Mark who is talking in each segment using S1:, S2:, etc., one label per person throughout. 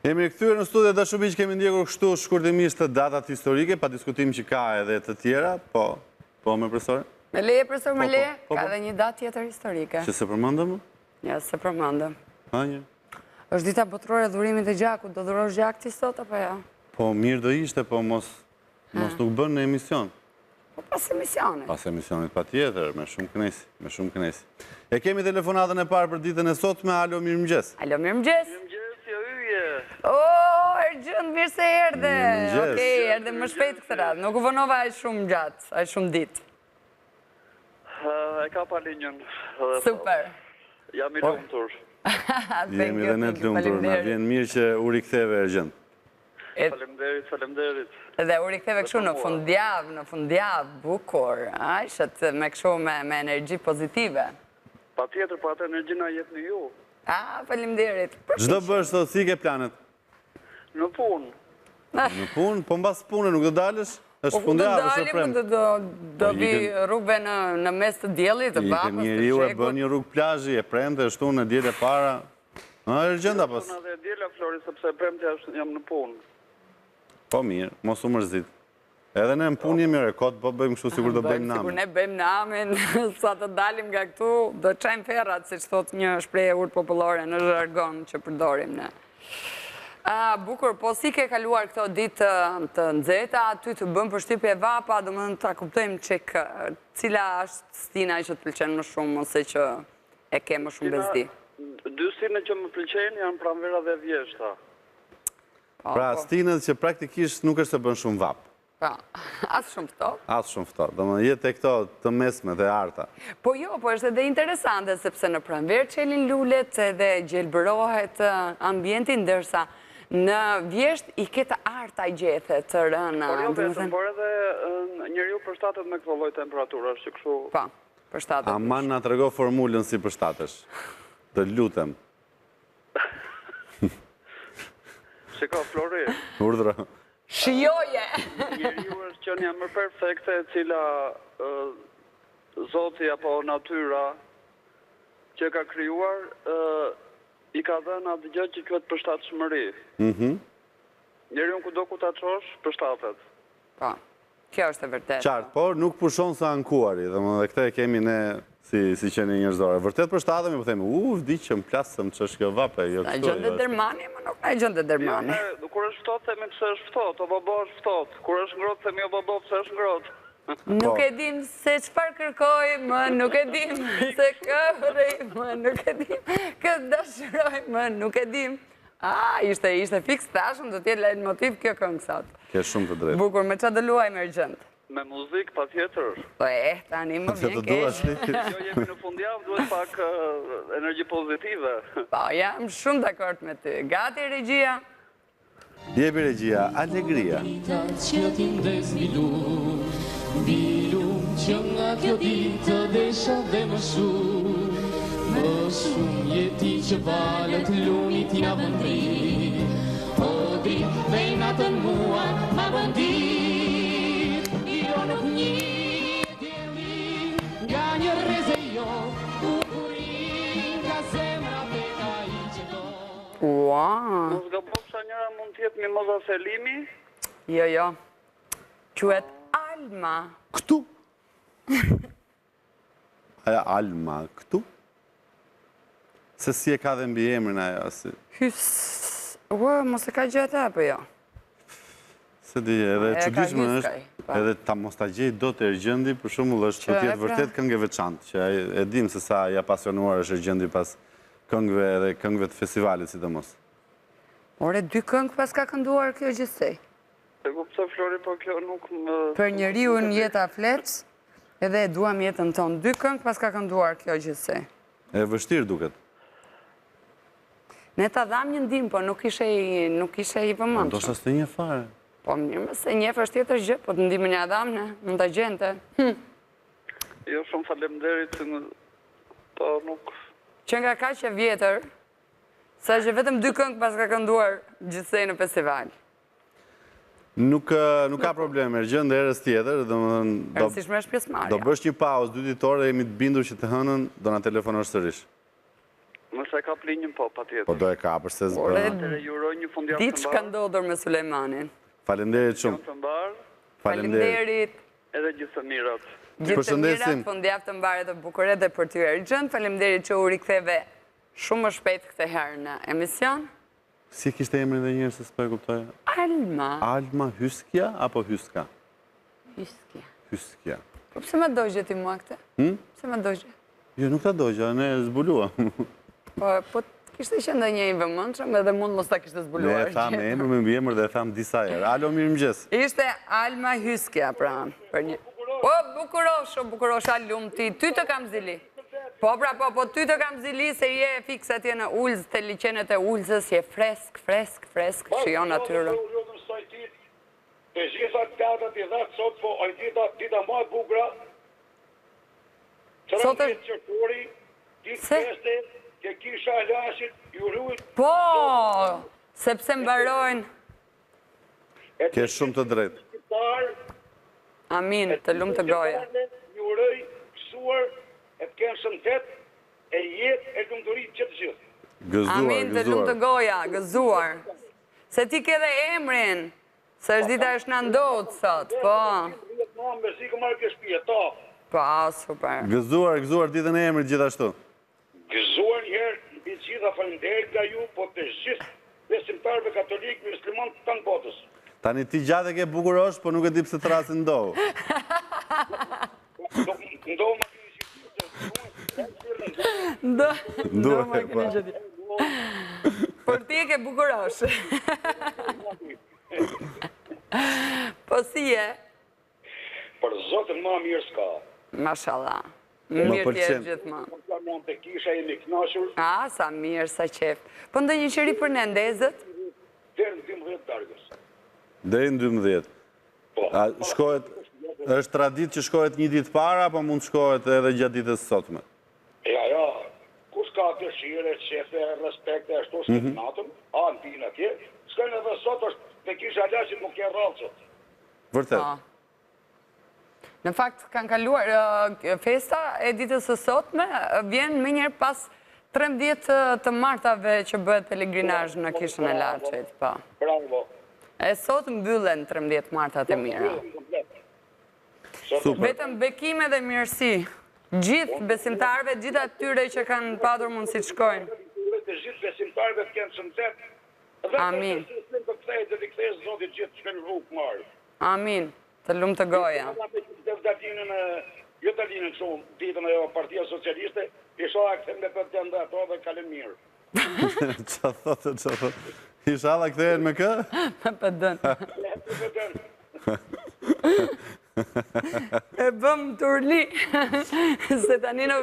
S1: Jemi rikthyer në studio Dashubiq, kemi ndjekur kështu shkurtimisht të datat historike, pa diskutim që ka edhe të tjera, po me profesor?
S2: Me leje, profesor, me leje, ka edhe një datë tjetër historike.
S1: Që se përmendëm?
S2: Ja, se përmendëm.
S1: Ha, një?
S2: Është dita botërore e dhurimit të gjakut, do dhurosh gjak ti sot apo jo?
S1: Po mirë do ishte, po mos nuk bën në emision.
S2: Po pas emisionit.
S1: Pas emisionit patjetër, me shumë kënaqësi. E kemi telefonatën e parë për ditën e sotme. Alo, mirëmëngjes.
S2: Alo, mirëmëngjes.
S3: Mirëmëngjes, jo yje.
S2: Ergjën, mirë se erdhe. Okej, erdhe më shpejt këtë radhë. Nuk u vënova aq shumë gjatë, aq shumë ditë.
S3: E ka pa linjën.
S2: Super.
S3: Jam i lumtur.
S1: Jemi dhe ne të lumtur, na vjen mirë që u riktheve Ergjën.
S3: Faleminderit.
S2: Dhe u riktheve kështu në fundjavë, bukur, ishët me kështu me energji pozitive.
S3: Pa tjetër, pa atë energji na jepni ju.
S2: Faleminderit.
S1: Çdo bësh sot, si ke planet?
S3: Në punë.
S1: Në punë, po mbas pune nuk do dalësh? Është fundjavë, është prem.
S2: Do vi rrugëve në mes të diellit, të vapës, të
S1: Njeriu e bën një rrugë plazhi, e premte, ashtu në diell e para. Ergjën apo?
S3: Unë edhe diela Flori sepse premte jam në punë.
S1: Po mirë, mos u mërzit. Edhe ne në punë jemi rekord, po bëjmë kështu sikur do bëjmë namin.
S2: Sikur ne bëjmë namin, sa të dalim nga këtu, do çajmë ferrat, siç thot një shprehje urtë popullore në zhargon që përdorim ne. Bukur, po si ke kaluar këto ditë të nxehta, aty të bën përshtypje vapa, domethënë ta kuptojmë çik cila është stina që të pëlqen më shumë ose që e ke më shumë bezdi.
S3: Dy stinë që më pëlqejnë janë pranvera dhe vjeshta.
S1: Pra stinët që praktikisht nuk është të bën shumë vap.
S2: Asë shumë ftohtë.
S1: Asë shumë ftohtë, do më jetë e këto të mesme dhe arta.
S2: Po jo, po është edhe interesante, sepse në pranverë qelin lulet edhe gjelbërohet ambienti, ndërsa në vjesht i ketë arta i gjethet të rëna.
S3: Por jo vetëm, por edhe njeriu përshtatet me këto lloj temperaturash që kështu.
S2: Po, përshtatet.
S1: Aman na trego formulën si përshtatesh. Të lutem.
S3: Shiko, Flori.
S1: Urdhra.
S2: Shijoje!
S3: Njeriu është qenia më perfekte e cila Zoti apo natyra që ka krijuar i ka dhënë atë gjë që quhet përshtatshmëri. Njeriu kudo ku ta çosh përshtatet.
S2: Po. Kjo është e vërtetë.
S1: Qartë, por nuk pushon sa ankuari, dhe këtë e kemi ne si qenie njerëzore. Vërtet përshtatemi, po themi, di që më plasëm që është kjo vape.
S2: Na gjënde dermani, më nuk na gjënde dermani.
S3: Kur është ftohtë, themi pse është ftohtë, o bobo është ftohtë. Kur është ngrohtë, themi o bobo pse është ngrohtë.
S2: Nuk e dim se çfarë kërkoj, më nuk e dim se kërrej, më nuk e dim këtë dashuroj, më nuk e dim. Ishte fiks tashëm, do t'jetë leitmotiv kjo këngë sot.
S1: Ke shumë të drejtë.
S2: Bukur, me çfarë do luajmë Ergjënt?
S3: Me muzikë, pa tjetër.
S2: Po tani më vjen keq.
S3: Jo, jemi në fundjavë, duhet pak energji pozitive.
S2: Po, jam shumë dakord me ty. Gati, regjia?
S1: Jepi regjia, alegria.
S4: Që ti ndes mbilu që nga kjo ditë desha dhe më shumë jeti që valet lunit i na vëndri, po dritë dhe i natën mua ma vëndit, jo nuk një djeli nga një reze jo, bukurin ka zemra dhe ka i që do.
S3: Mos gabofsha njëra mund t'jetë Mimoza Selimi?
S2: Jo. Quhet Alma.
S1: Këtu? Aja Alma, këtu? Se si e ka dhe mbi emrin ajo, si...
S2: Mos e ka gjete, apo jo?
S1: Se di, edhe çuditshme është, edhe ta mos ta gjej dot Ergjëndi, për shembull, është të tjetë vërtet këngë e veçantë, që e dim se sa ja pasionuar është Ergjëndi pas këngëve edhe këngëve të festivalit, sidomos.
S2: Ore, 2 këngë pas ka kënduar kjo gjithsej.
S3: E kuptoj Flori, po kjo nuk më...
S2: Për njeriu në jeta flet, edhe e duam jetën tonë. 2 këngë pas ka kënduar kjo gjithsej.
S1: E vështirë duket.
S2: Ne ta dham një ndim, po nuk ishe i vëmendshëm.
S1: Ndoshta s'e një fare.
S2: Po mirë, mëse njeh është tjetër gjë, po të ndimën ja dham ne, mund ta gjente.
S3: Jo, shumë faleminderit, po nuk...
S2: Që nga kaq e vjetër, sa që vetëm 2 këngë pas ka kënduar gjithsej në festival.
S1: Nuk ka problem, Ergjënd herës tjetër,
S2: Rëndësishme është pjesëmarrja.
S1: do bësh një pauzë 2 ditore, jemi të bindur që të hënën do na telefonosh sërish.
S3: Më se ka plinjën po, pa tjetër.
S1: Po do e kapër se zbë.
S3: Atëre ju uroj një fundjavë të
S2: Ditë ka ndodhur me Sulejmanin.
S1: Falenderit shumë.
S3: të mbarë,
S2: Faleminderit.
S3: edhe gjithë të mirat.
S2: Gjithë të
S1: Përshëndesim.
S2: mirat, fundjavë të mbarë të bukuret dhe për ty Ergjën. Faleminderit që u riktheve shumë më shpejt këtë herë në emision.
S1: Si kishte emrin dhe njërë se s'po e kuptoja?
S2: Alma.
S1: Alma Hyskja apo Hyska?
S2: Hyskja.
S1: Hyskja.
S2: Po pse më dojgje ti mua këtë? Pse më dojgje?
S1: Jo, nuk ta dojgja, ne zbuluam.
S2: Po kishte qenë një i vëmendshëm edhe mund mos ta kishte
S1: Ne
S2: zbuluar.
S1: e tham emër me mbiemër dhe e tham disa herë. Alo, mirëmëngjes.
S2: Ishte Alma Hyskja, pra. Për një... Po, bukurosh, lumti. Ty të kam zili. Po, pra, po, ty të kam zili se je fiks atje në Ulz, të liqenet e Ulzës, je fresk, shion natyrën.
S5: Të gjitha datat i dhatë sot, po a dita ma bukra,
S2: Sot
S5: 13
S2: është-
S5: qërtori, ditë
S2: Se?
S5: feste, ke kisha Alasit, ju rujt,
S2: Po, sepse mbarojnë.
S1: Ke shumë të drejtë.
S2: Amin, të lumë të goja.
S5: Ju uroj kësuar, e të kenë shëndet, e jetë e lumëturit që të gjithë.
S1: Gëzuar,
S2: Amin, të lumë të
S1: gëzuar.
S2: goja, gëzuar. Se ti ke dhe emrin, se është dita është në ndodë sot, po.
S5: Rjetë ma me zikë marrë ke shpije, ta.
S2: Po, super.
S1: Gëzuar ditën e emrit gjithashtu.
S5: Gëzuar njëherë, në gjitha falenderit nga ju, po të gjithë besimtarëve katolikë, musliman të tanë botës.
S1: Tani ti gjatë e ke bukurosh, po nuk e di pse të rasin ndohë.
S5: Ndohë më kini që
S1: Ndohë, po.
S2: Por ti e ke bukurosh. Po si je?
S5: për zotën ma mirë s'ka.
S2: Mashallah. Mirë
S1: pëlqen.
S2: tjerë gjithmonë.
S5: Ka mund të kisha jemi knashur,
S2: A, sa mirë, sa qef. Po ndë një qëri për në ndezët?
S5: dherë në 12 dargës.
S1: Deri në 12.
S5: Po.
S1: A shkohet, është tradit që shkohet një ditë para, apo mund shkohet edhe gjatë ditës sotme?
S5: Ja, kush ka dëshire, qefe, respekte, ashtu s'ke natën, anë pina tje, s'kajnë edhe sot është të kisha lasin nuk ke rralë sot.
S1: Vërtet.
S2: Po. Në fakt, kanë kaluar festa e ditës së sotme, vjen më njerë pas 13 të martave që bëhet pelegrinazh në kishën e Laçit, po.
S5: Bravo.
S2: E sot mbyllen 13 martat e mira.
S1: Super.
S2: Vetëm bekime dhe mirësi. Gjithë besimtarve, gjithë atyre që kanë padur mundësi të shkojnë.
S5: Të gjithë besimtarëve të kenë shëndet.
S2: Amin.
S5: Dhe të kthejt dhe të kthejt zotit gjithë që kanë rrugë marë.
S2: Amin. Të lumë të goja.
S5: Dhe datinën, jo të linën shumë, ditën e Partia Socialiste, isha këthem me për të ndë ato dhe kalën mirë.
S1: Qa thotë? Inshallah kthehen me kë?
S2: Për dënë. E bëm turni, se tani në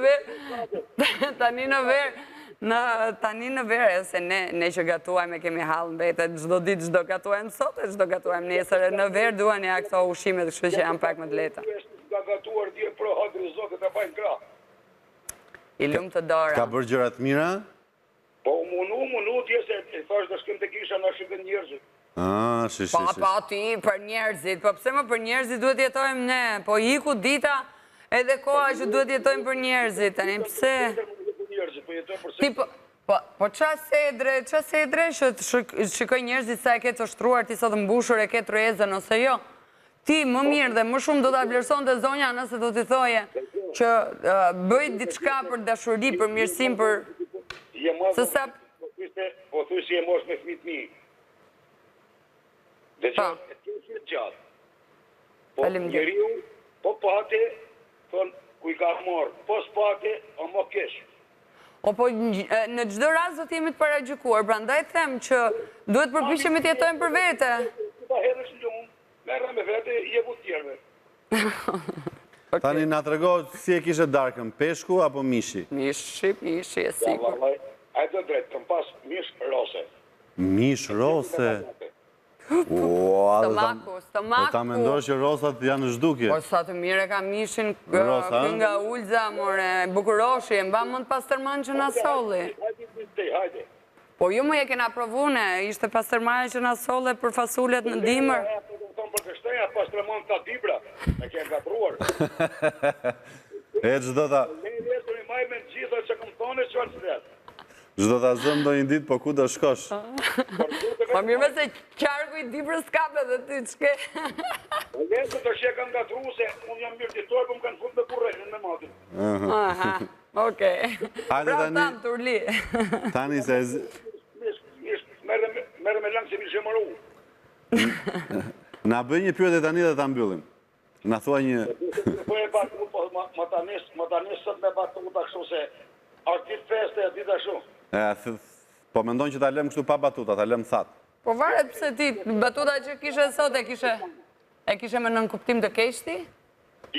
S2: verë, se ne që gatuajme kemi halë mbete, gjdo ditë gjdo gatuajmë sot, e gjdo gatuajmë nesër, e në verë duan e këto ushimet, kështu që janë pak më të leta.
S5: Ka gatuar dje pro hadri zotit e bajnë gra.
S2: I lumë të dora.
S1: Ka bërë gjërat mira?
S5: Po munu dje se e thash dhe shkem të kisha në shqipën njerëzit.
S1: Shish.
S2: Po ti për njerëzit, po pse më për njerëzit duhet jetojmë ne, po iku dita edhe koha që duhet jetojmë për njerëzit, tani pse? Ti po qa sedre që të shikoj njerëzit sa e ke të shtruar ti sot mbushur e ke trezën ose jo? Ti më mirë dhe më shumë do të vlerëson të zonja nëse do t'i thoje që bëj diçka për dashuri, për mirësim, për... Se sa...
S5: Po thuj si e mosh me fmit mi. Dhe që e të që gjatë. Po njeriu, po pate, thonë, kuj ka marë, po s'pate, o mo kesh.
S2: O po në gjdo rast do t'jemi të paragjykuar, pra ndaj them që duhet përpiqemi të jetojmë për vete.
S5: Ta hedhësh në gjumë, merra me vete, jebu tjerve.
S1: Tani nga të regohet si e kishe darkën, peshku apo mishi?
S2: Mishi e sikur.
S5: A e do drejtë, këm pas mish rose.
S1: Mish rose?
S2: Stomaku.
S1: Ta mendoj që rosat janë në zhdukje.
S2: Po sa të mire ka mishin
S1: Rosa,
S2: nga Ulza, more, bukuroshi, e mba mund pastërman që na solli.
S5: Hajde.
S2: Po ju më e kena provune, ishte pastërmane që na solle për fasulet në dimër.
S5: Për të shteja, pastërman ta dibra, e ke nga pruar.
S1: E gjdo ta...
S5: Ne nesër i maj me në gjitha që këm tone që anë sret.
S1: Çdo ta zëm ndonjë ditë, po ku do shkosh?
S2: Po mirë me se qarku I di për skape dhe ty ç'ke.
S5: Lesë të shekën nga tru se unë jam mirë ditor, po më kanë fund me kurrejnë me matin.
S2: Aha, okej.
S1: Hajde
S2: Pra
S1: tani.
S2: tam turli.
S1: Tani se
S5: Merë me langë se mi shemëru.
S1: na bëj një pyetje tani dhe ta mbyllim. Na thua një
S5: Po e batu, po ma ta nisë sot me batu ta kështu se artit feste e dita shumë.
S1: po mendon që ta lëm kështu pa batuta, ta lëm thatë.
S2: Po varet pse ti, batuta që kishe sot e kishe me nën kuptim të keq ti?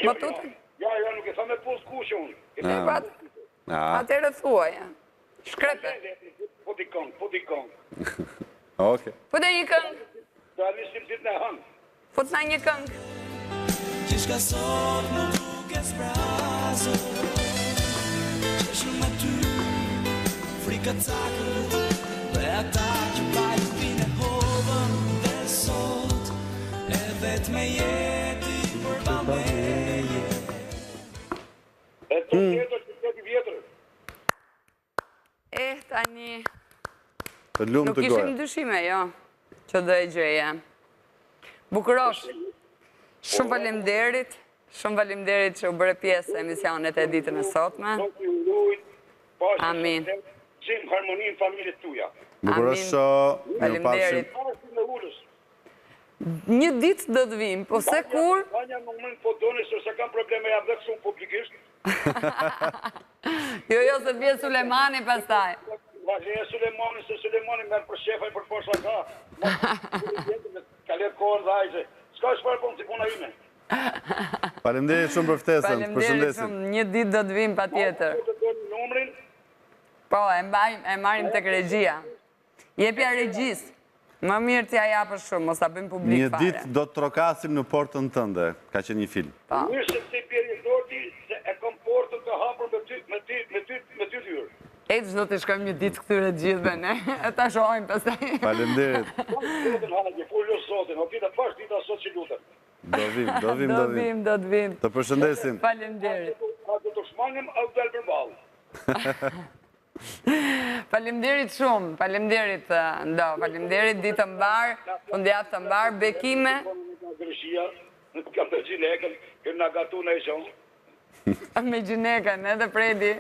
S2: Batuta?
S5: Ja, nuk e tha me post kushë unë.
S2: Atëherë thuaja. Shkrepe.
S5: Po di këngë.
S1: Okej.
S2: Po dhe një këngë.
S5: Da nisim ditë në hënë.
S2: Fut na një këngë.
S6: Gjithka sot më duke zbrazë Që shumë me ty Frika cakët Dhe ata që bajtë pine hovën Dhe sot E vet me jeti përva meje
S5: E të tjetër që të vjetër.
S2: Tani,
S1: Të lumë
S2: nuk
S1: të
S2: ishim
S1: gore.
S2: dyshime, jo, që do e gjeje. Bukurosh, shumë faleminderit që u bëre pjesë e emisionet e ditën e sotme.
S5: Nuk ju lujt, pashë
S2: Amin.
S5: Qimë harmoninë familjet tuja.
S1: Bukurosh,
S2: Faleminderit.
S5: Pashë me ullës.
S2: Një ditë do të vim, po se kur?
S5: Vanja në mënë po doni, se kam probleme jam dhe shumë publikisht.
S2: Jo, se bje Sulemani pastaj.
S5: Vazhje Sulemani, se Sulemani merë për shefa I për posha ka. Kalet kohën dhe ajse. Ska shfarë po në të puna ime.
S1: faleminderit shumë për ftesën.
S2: Faleminderit
S1: Përshëndesim.
S2: shumë, një ditë do të vim pa tjetër.
S5: Po të doni numrin,
S2: Po, e marim tek regjia. Jepja regjis. Më mirë t'ja japësh shumë, mos ta bëjmë publik
S1: Një
S2: fare.
S1: ditë do të trokasim në portën tënde. Ka qenë një film.
S5: mirë se ti pjeri dorti, se e kom portën të hapur me ty dyrë.
S2: Do të shkojmë një ditë këtyre gjithve, ne? E ta shohim pastaj.
S1: Faleminderit.
S5: Zotin Hagi, fullës Zotin, o kita pash dita sot që lutem.
S1: Do vim.
S2: Do të vim.
S1: Të përshëndesim.
S2: Faleminderit.
S5: A do të shmangim, a do del për balë.
S2: Faleminderit shumë, faleminderit ditë mbar, fundjavë të mbar, bekime.
S5: Në Greshia, në kam të gjinekën, kërë nga gatu në e shonë.
S2: Me gjinekën, edhe Fredi.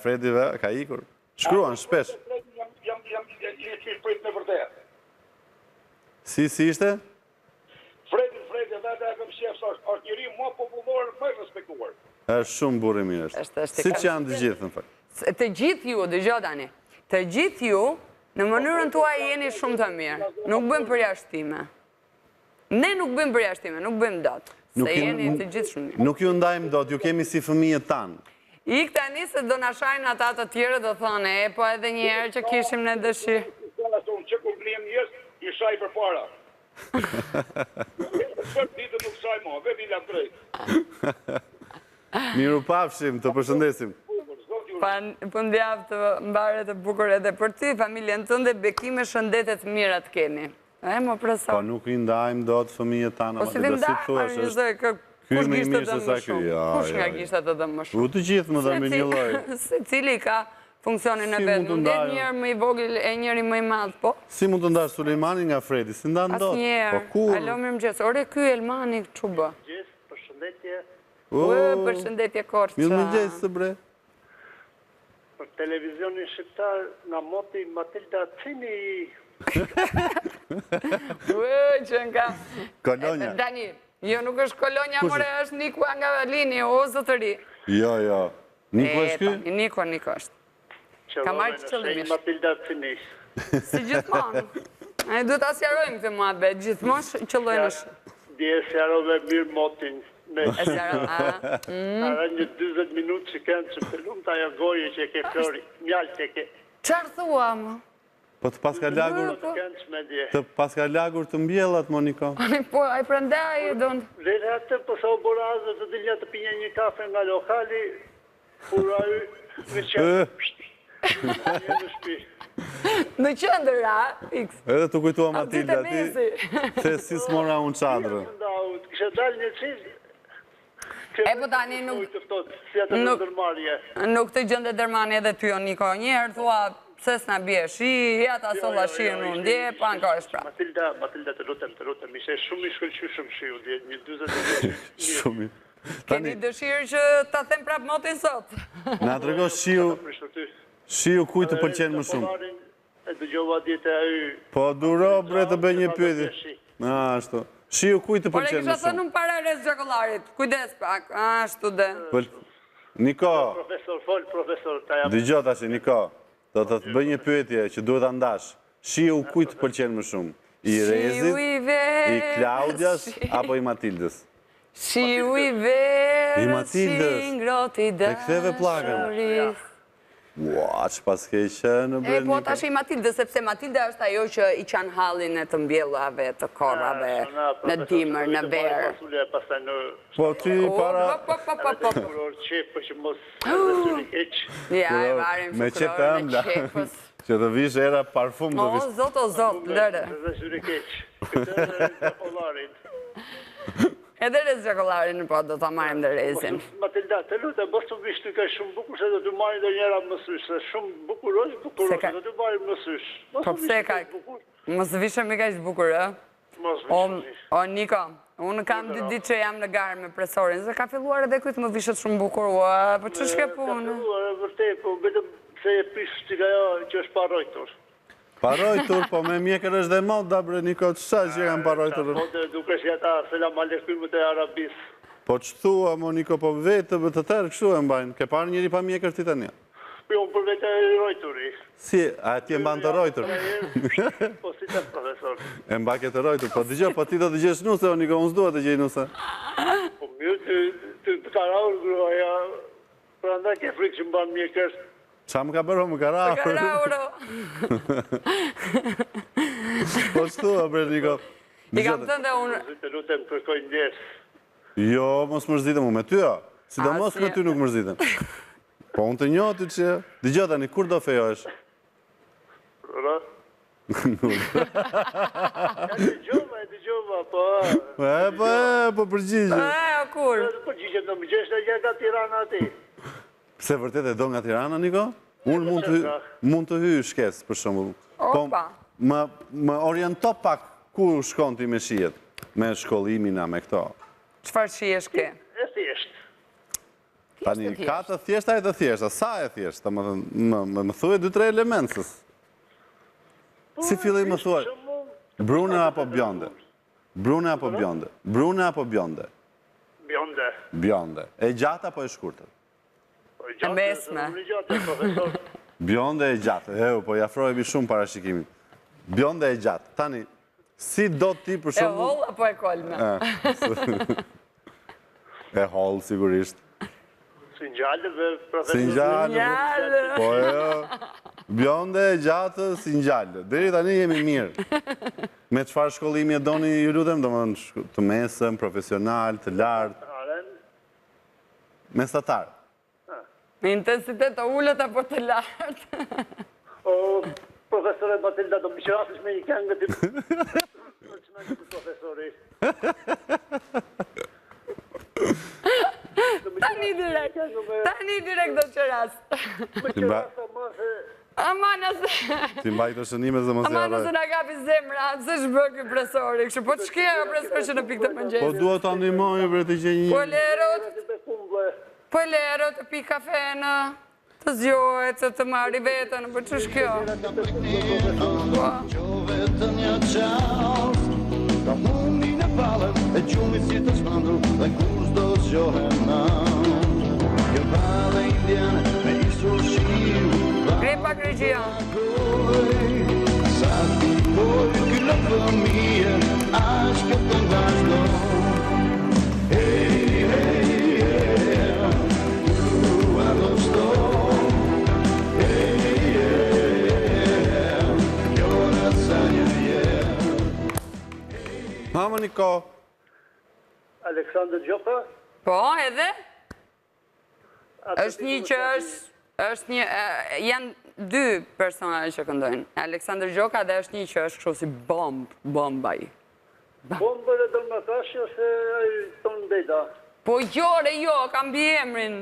S1: Fredi ka ikur. Shkruan shpesh.
S5: Jam një qysh prit me vërtet.
S1: Si ishte?
S5: Fredi, edhe e kam shef, është njëri më popullor, më respektuar.
S1: Është shumë burri mirë është. Si që janë të gjithë, në fakt.
S2: Të gjithë ju, dëgjoj tani, të gjithë ju, në mënyrën tuaj jeni shumë të mirë. Nuk bëjmë përjashtime. Ne nuk bëjmë përjashtime, nuk bëjmë dot. Se jeni të gjithë shumë mirë.
S1: Nuk ju ndajmë dot, ju kemi si fëmijët tanë.
S2: Ik tani se do na shajnë ata të tjerë do thonë, po edhe një herë që kishim në dëshirë.
S5: Kala thonë që kur blihem njerëz, I shaj për para. Për ditë nuk shaj mo, vetë I lam drejt.
S1: Miru pafshim, të përshëndesim.
S2: Fundjavë të mbare të bukur edhe për ty, familjen tënde, bekime shëndetet mirat keni.
S1: Po nuk I ndajmë dot fëmijët tanë.
S2: Po si të ndajmë, kush gishtë të dëmë më shumë? Kush nga gishtë të dëmë më shumë?
S1: U të gjithë më dëmë një loj.
S2: Se cili ka funksionin e vetë, nuk e njerë më I vogël e njeri më I madhë, po?
S1: Si mund të ndash Sulejmani nga Fredi, si ndanë dot?
S2: As njerë, alo mirë mëgjes, ore ky Elmani që bë?
S5: Përshëndetje.
S2: Përshëndetje Korça.
S1: Mirë mëgjes, së bre.
S5: Për televizionin shqiptar, nga moti Matilda Cini.
S2: Që nga...
S1: Kolonja.
S2: Dani, jo nuk është Kolonja, more është Nikua nga Valini, o zotëri.
S1: Jo. Niko është ky?
S2: Niko është. Ka marrë që qëllimisht.
S5: Matilda Cini.
S2: Si gjithmonë. Duhet ta sjarojmë këtë muhabet, gjithmonë qëllojnë është.
S5: Dje sjarove mirë motin.
S2: Ara
S5: një 20 minutë që kënë që pëllum të ajo goje që ke flori, mjallë që ke.
S2: Qarë thua, më?
S1: Po të paska lagur...
S5: Kënë që me dje.
S1: Të paska lagur të mbjellat, Moniko.
S2: Po, a I prandaj e donë.
S5: Vere atë po sa u borazë të dilja të pinja një kafe nga lokali, pura ju në qënë. Në shpi.
S2: Në qëndër, a?
S1: Edhe të kujtua Matilda, ti... Se si s'mora unë qadrë.
S5: Kështë dalë një qizë.
S2: E po tani nuk të gjënde dërmani edhe ty, o Niko. Njëherë thua pse s'na bje shi, ja ta solla shi në ndje, pa në kërë shpra.
S7: Matilda, të lutem, ishte shumë i shkëlqyshëm shiu, një 20
S1: Shumë.
S2: Keni dëshirë që ta them prap motin sot.
S1: Na trego shiu kujt të pëlqen më shumë.
S7: E dëgjova dite ai.
S1: Po duro bre të bëj një pyetje. Ashtu. Shiu kujt të
S2: Por e
S1: pëlqen më
S2: kisha thënë
S1: shumë.
S2: unë para rreth gjakollarit. Kujdes pak. Ashtu dhe.
S1: Niko,
S7: Profesor, ta jam.
S1: dëgjoj tash Niko. Do të të bëj një pyetje që duhet ta ndash. Shiu kujt të pëlqen më shumë? I Rezit, i Klaudias apo i Matildës?
S2: Shiu i verës,
S1: I Matildës.
S2: si ngroti dëshëris.
S1: E ktheve plakën. Ua, që pas ke qenë, bre,
S2: Po tash i Matildë, sepse Matilda është ajo që i qanë hallin e të mbjellave, të korrave, në dimër, në verë.
S1: Po ti para...
S2: Ja, e varim
S1: Me
S2: shukrore,
S1: qepë
S2: me
S1: ëmbla.
S2: qepës.
S1: Që të vish era parfum të
S2: O,
S1: vish.
S2: zot, lërë. Edhe rez gjakollarin, po do të marim dhe rezin.
S7: Matilda, të lutem, mos të vish ty ka shumë bukur se do të marrin ndonjëra më sysh, se shumë bukuroj, do të marrin më sysh.
S2: Po pse ka... Mos vishëm i ka ishtë bukur, e? O, Niko, unë kam ditë që jam në garë me presorin, se ka filluar edhe kujtë më vishet shumë bukur, po që shke punë?
S7: Ka filluar, e vërtet, po vetëm se e pish që ka jo që është parojtur.
S1: Parojtur, po me mjekër është dhe moda, bre, Niko, qësa që kanë parojtur?
S7: Po të duke që ata, selam aleikum të Arabis.
S1: Po që thua, mo, Niko, po vetë të tërë kështu e mbajnë. Ke parë njëri pa mjekër ti tani?
S7: Po unë për vetë e rojturi.
S1: Si, a ti e mban të rojtur?
S7: Po si të profesor.
S1: E mba ke të rojtur, po dëgjoj, po ti do të gjesh nuse, o Niko, unë s'dua të gjej nuse.
S7: Po mirë të karaur, gruaja, pra nda ke frikë që mban mjekër.
S1: Qa më ka bërë, më ka raur?
S2: Ka rauro.
S1: Po që thua, bre, Niko?
S2: I kam thënë dhe unë...
S7: Të lutem kërkoj ndjes.
S1: Jo, mos mërzitëm mu me ty, jo. Sidomos me ty nuk mërzitëm. Po unë të njohë që... Dëgjoj tani, kur do fejo është?
S7: Ra? Dëgjova, po...
S1: Po përgjigje.
S2: o kur?
S7: Përgjigje të më gjesh e nga Tirana ati.
S1: Pse vërtet e do nga Tirana, Niko? Unë mund të hyj shkes, për shembull. Po
S2: Opa.
S1: më oriento pak ku shkon ti me shijet, me shkollimin a me këto.
S2: Qëfar shiesh ke?
S7: E thjesht.
S1: Tani, ka të thjeshta e të thjeshta, sa e thjeshta, më thuaj 2-3 elementës. Si filloj më thuaj? Brune apo bjonde? Brune apo bjonde? Brune apo bjonde?
S7: Bjonde.
S1: Bjonde. E gjatë apo e shkurtër?
S2: E mesme.
S1: Bjonde e gjatë. Po jafrojemi shumë parashikimin. Bjonde e gjatë. Tani, si do ti për
S2: E
S1: shumë...
S2: holl apo e kolme?
S1: E holl, sigurisht.
S7: Singjallëve, profesor.
S1: Singjallë. Po jo. Bjonde e gjatë, singjallë. Deri tani jemi mirë. Me çfarë shkollimi e doni ju lutem, domethënë të mesëm, profesional, të lartë, mesatar.
S2: Me intensitet të ullët apo të lartë?
S7: O, profesore Matilda, do më qërasësh me një këngë të... Profesori.
S2: Tani direkt do të qëras.
S7: Me qërasa ma se...
S2: Ama nëse...
S1: Ti mbaj të shënime dhe mos
S2: Ama
S1: jaroj.
S2: nëse nga kapi zemra, se shbë këj presori, kështë po të shkja presor që në pikë të
S1: Po
S2: mëngjesit.
S1: dua të animoj për të gjej
S2: Po
S1: një...
S2: lero të pi kafe në të zjohet, se të marri vetën, për që shkjo?
S6: Qove të një qaos Ka mundi në palët E qumi si të shmandu Dhe kur s'do zgjohem na Kjo bale indiane Me isu shiu
S2: Gre pak regjia.
S6: Sa ti poj Këllë fëmije Ashtë të vazhdo Hey, hey, yeah Tua do sto
S1: Mama Niko.
S7: Aleksandr Gjoka?
S2: Po, edhe? është një që është një, janë dy personale që këndojnë. Aleksandr Gjoka dhe është një që është kështu si bombaj.
S7: Bombër e dërë më kashë ose tonë ndejda?
S2: Po jo, kam bi emrin.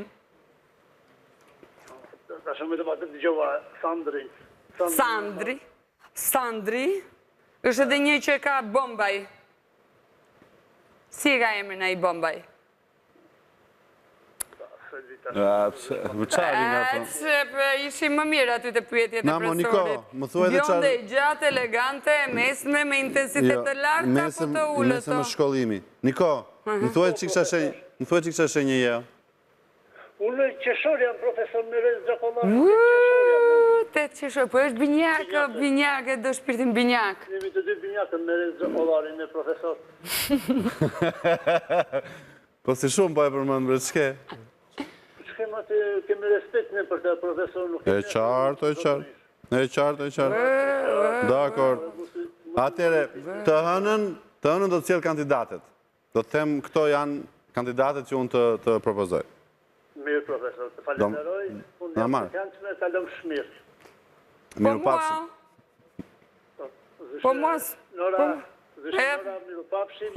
S7: Ta shumë të patë të gjova Sandrin.
S2: Sandri, është edhe një që ka Bombaj. Si ka emrin ai Bombaj?
S1: Vëqari nga po.
S2: Ishim më mirë aty të pyetjet e
S1: Namo, Niko,
S2: profesorit.
S1: më thuaj dhe
S2: Bjonde, gjatë, elegante, mesme, me intensitet të lartë, apo të ullët?
S1: Mesëm më shkollimi. Niko, më thuaj që kësha shenje jo.
S7: Unë qeshor jam profesor në Rez Gjakolar.
S2: Te qeshor, po është binjak, e do shpirtin binjak.
S7: Jemi të dy binjakën në Rez Gjakolarin me profesor.
S1: Po si shumë po e përmënd bre, qke?
S7: Shkema të kemi respekt në për të profesor nuk
S1: E qartë. Dakor. Atere, të hënën do të cilë kandidatet. Do të them këto janë kandidatet që unë të propozoj.
S7: Mirë, profesor, të falenderoj. Unë jam të këndshme, të lëmë shmirë.
S1: Miru papshim.
S2: Po mos.
S7: Nora, miru papshim.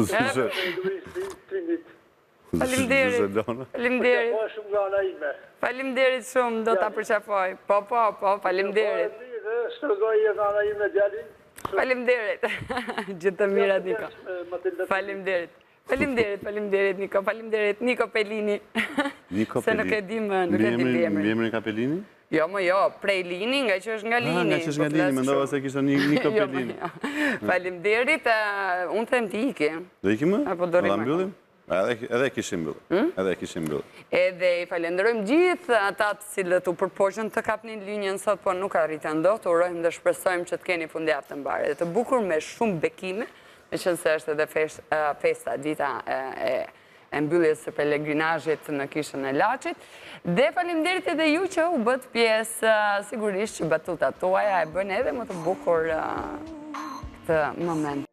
S2: Faleminderit shumë, do ta përqafoj. Po, faleminderit.
S7: Shtrëgoj e nga ime djalin.
S2: Faleminderit. Gjithë të mirat, Niko. Faleminderit, Niko. Faleminderit, Niko Pelini. Se nuk e dim emrin.
S1: Emrin ka Pelini?
S2: Jo, prej Lini, nga që është nga Lini.
S1: Nga që është nga Lini, mendova se kishtë Niko Pelini.
S2: Faleminderit, unë them të iki.
S1: Do iki më?
S2: Apo do rrimë?
S1: Mbyllim? Edhe kishim mbyllim.
S2: Edhe i falenderojmë gjithë ata të cilët u përpoqën të kapnin linjën sot, po nuk arritën dot, urojmë dhe shpresojmë që të keni fundjavë të mbarë. Dhe të bukur me shumë bekime, me qënë se është edhe festa dita e mbylljes së pelegrinazhit në kishën e Laçit. Dhe faleminderit edhe ju që u bët pjesë, sigurisht që batutat tuaja e bën edhe më të bukur këtë moment.